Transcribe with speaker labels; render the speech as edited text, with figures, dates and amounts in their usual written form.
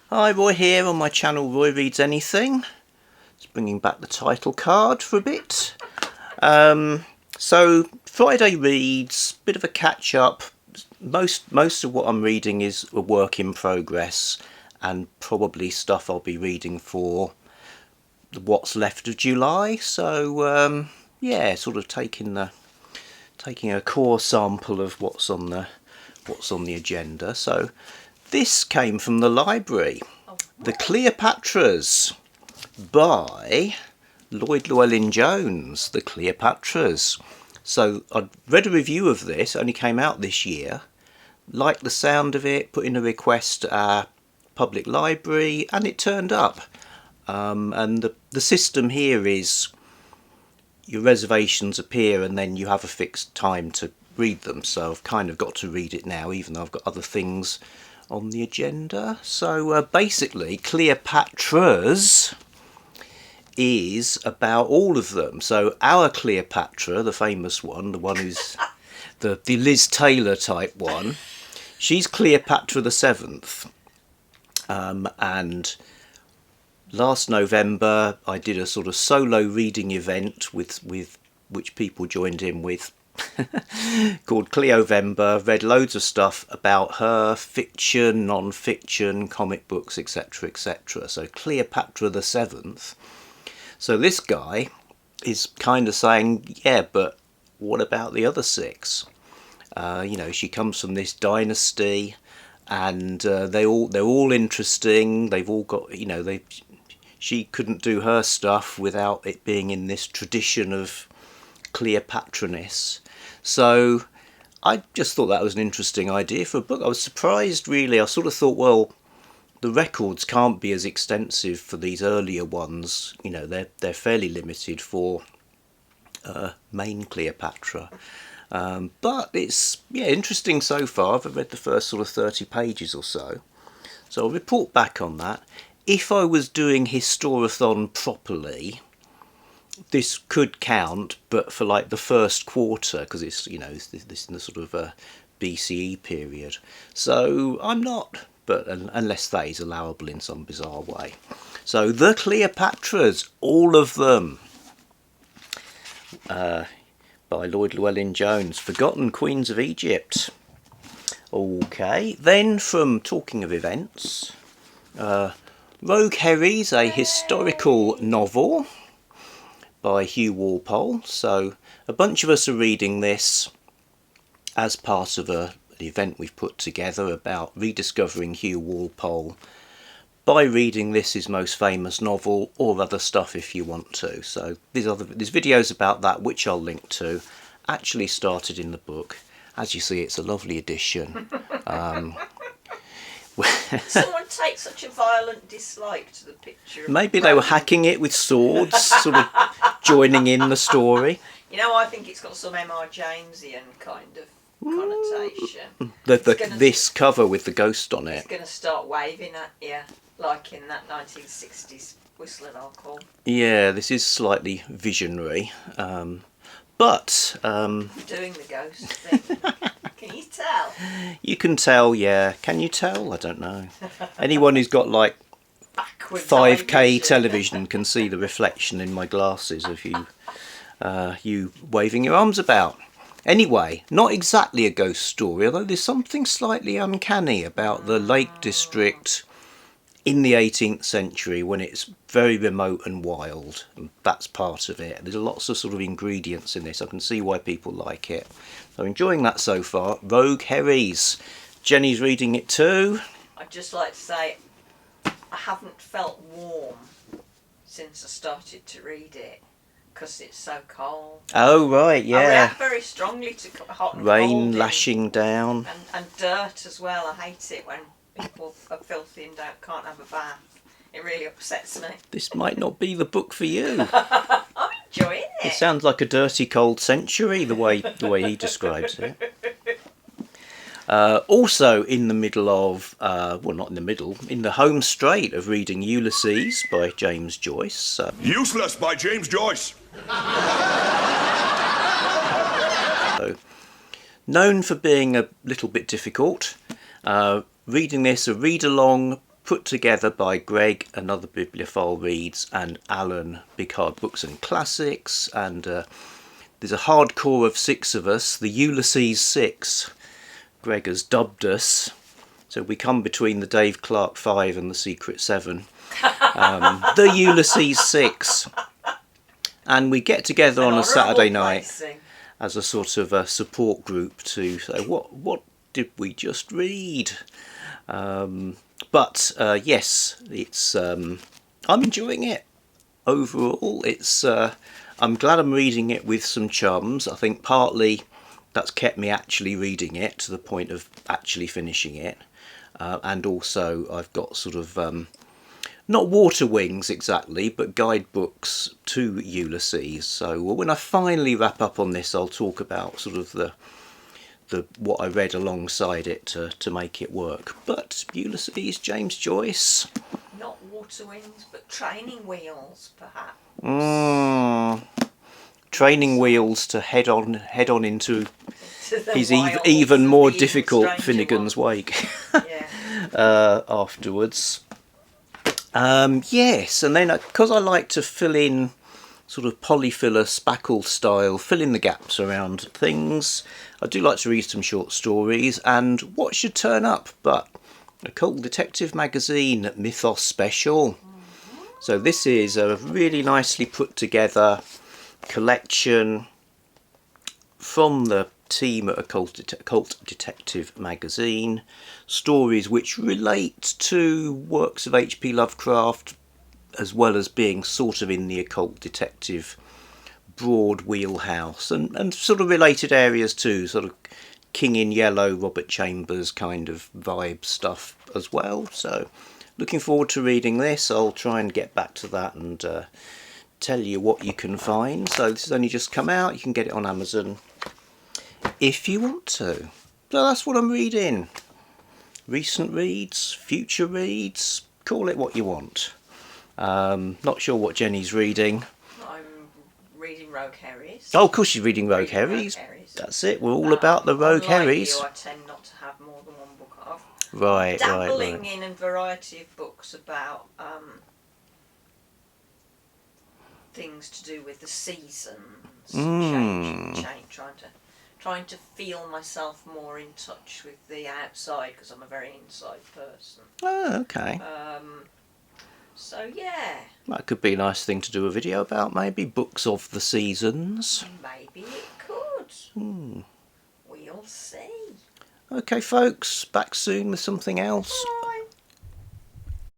Speaker 1: Hi, Roy here on my channel Roy Reads Anything. Just bringing back the title card for a bit. So Friday reads, bit of a catch up. Most of what I'm reading is a work in progress and probably stuff I'll be reading for what's left of July. So yeah, sort of taking a core sample of what's on the agenda. So this came from the library. The Cleopatras by Lloyd Llewelyn Jones. The Cleopatras. So I'd read a review of this, only came out this year. Liked the sound of it, put in a request at our public library, and it turned up. And the system here is your reservations appear and then you have a fixed time to read them. So I've kind of got to read it now, even though I've got other things on the agenda. So basically Cleopatras is about all of them. So our Cleopatra, the famous one, the one who's the Liz Taylor type one, she's Cleopatra the 7th. And last November I did a sort of solo reading event with which people joined in with called Cleovember. Read loads of stuff about her, fiction, non-fiction, comic books, etc, etc. So Cleopatra the 7th. So this guy is kind of saying, yeah, but what about the other 6? You know, she comes from this dynasty and they're all interesting. They've all got, you know, she couldn't do her stuff without it being in this tradition of Cleopatraness. So I just thought that was an interesting idea for a book. I was surprised, really. I sort of thought, well, the records can't be as extensive for these earlier ones. You know, they're fairly limited for main Cleopatra. But it's, yeah, interesting so far. I've read the first sort of 30 pages or so. So I'll report back on that. If I was doing Historathon properly, this could count, but for like the first quarter, because it's, you know, this in the sort of BCE period. So I'm not, but unless that is allowable in some bizarre way. So the Cleopatras, all of them, by Lloyd Llewelyn Jones. Forgotten Queens of Egypt. Okay, then from talking of events, Rogue Herries, a historical novel by Hugh Walpole. So a bunch of us are reading this as part of an event we've put together about rediscovering Hugh Walpole by reading his most famous novel, or other stuff if you want to. So there's videos about that which I'll link to. Actually started in the book. As you see, it's a lovely edition.
Speaker 2: Someone take such a violent dislike to the picture.
Speaker 1: Maybe they were hacking it with swords, sort of joining in the story.
Speaker 2: You know, I think it's got some M.R. Jamesian kind of connotation.
Speaker 1: This cover with the ghost on it.
Speaker 2: It's going to start waving at you, like in that 1960s Whistling Alcohol.
Speaker 1: Yeah, this is slightly visionary. But
Speaker 2: doing the ghost thing. Can you tell?
Speaker 1: You can tell, yeah. Can you tell? I don't know. Anyone who's got like
Speaker 2: Backwards
Speaker 1: 5K television can see the reflection in my glasses of you waving your arms about. Anyway, not exactly a ghost story, although there's something slightly uncanny about the Lake District in the 18th century when it's very remote and wild, and that's part of it. There's lots of sort of ingredients in this. I can see why people like it. So enjoying that so far. Rogue Herries. Jennie's reading it too.
Speaker 2: I'd just like to say I haven't felt warm since I started to read it because it's so cold.
Speaker 1: Oh right, yeah.
Speaker 2: I react very strongly to hot and
Speaker 1: rain
Speaker 2: cold
Speaker 1: lashing down.
Speaker 2: And dirt as well. I hate it when people are filthy and can't have a bath. It really upsets me.
Speaker 1: This might not be the book for you.
Speaker 2: I'm enjoying it.
Speaker 1: It sounds like a dirty cold century, the way he describes it. Also in the middle of, well, not in the middle, in the home straight of reading Ulysses by James Joyce.
Speaker 3: Useless by James Joyce.
Speaker 1: Known for being a little bit difficult. Reading this, a read-along put together by Greg, another bibliophile reads, and Alan, Big Hard Books and Classics. And there's a hardcore of 6 of us, the Ulysses 6. Greg has dubbed us. So we come between the Dave Clark 5 and the Secret 7. The Ulysses 6. And we get together on a Saturday night as a sort of a support group to say, what did we just read? But yes, it's I'm enjoying it overall. It's I'm glad I'm reading it with some chums. I think partly that's kept me actually reading it to the point of actually finishing it, and also I've got sort of not water wings exactly, but guidebooks to Ulysses. So when I finally wrap up on this, I'll talk about sort of the what I read alongside it to make it work. But Ulysses, James Joyce.
Speaker 2: Not water wings, but training wheels, perhaps.
Speaker 1: Training wheels to head on into his
Speaker 2: wild,
Speaker 1: even more
Speaker 2: evil,
Speaker 1: difficult
Speaker 2: stranger
Speaker 1: Finnegan's
Speaker 2: one.
Speaker 1: Wake
Speaker 2: Yeah.
Speaker 1: afterwards. Yes, and then because I like to fill in sort of polyfiller spackle style, fill in the gaps around things, I do like to read some short stories. And what should turn up but Occult Detective Magazine Mythos special. So this is a really nicely put together collection from the team at Occult Detective Magazine. Stories which relate to works of H.P. Lovecraft, as well as being sort of in the occult detective broad wheelhouse, and sort of related areas too, sort of King in Yellow, Robert Chambers kind of vibe stuff as well. So looking forward to reading this. I'll try and get back to that and tell you what you can find. So this has only just come out. You can get it on Amazon if you want to. So that's what I'm reading. Recent reads, future reads, call it what you want. Not sure what Jennie's reading.
Speaker 2: I'm reading Rogue Herries.
Speaker 1: Oh, of course she's reading Rogue Herries. That's it. We're all about the Rogue Herries.
Speaker 2: You, I tend not to have more than one book off.
Speaker 1: Right.
Speaker 2: Dabbling in a variety of books about things to do with the seasons, trying to feel myself more in touch with the outside, because I'm a very inside person.
Speaker 1: Oh, okay.
Speaker 2: So yeah.
Speaker 1: That could be a nice thing to do a video about, maybe. Books of the seasons.
Speaker 2: Maybe it could. We'll see.
Speaker 1: Okay, folks. Back soon with something else.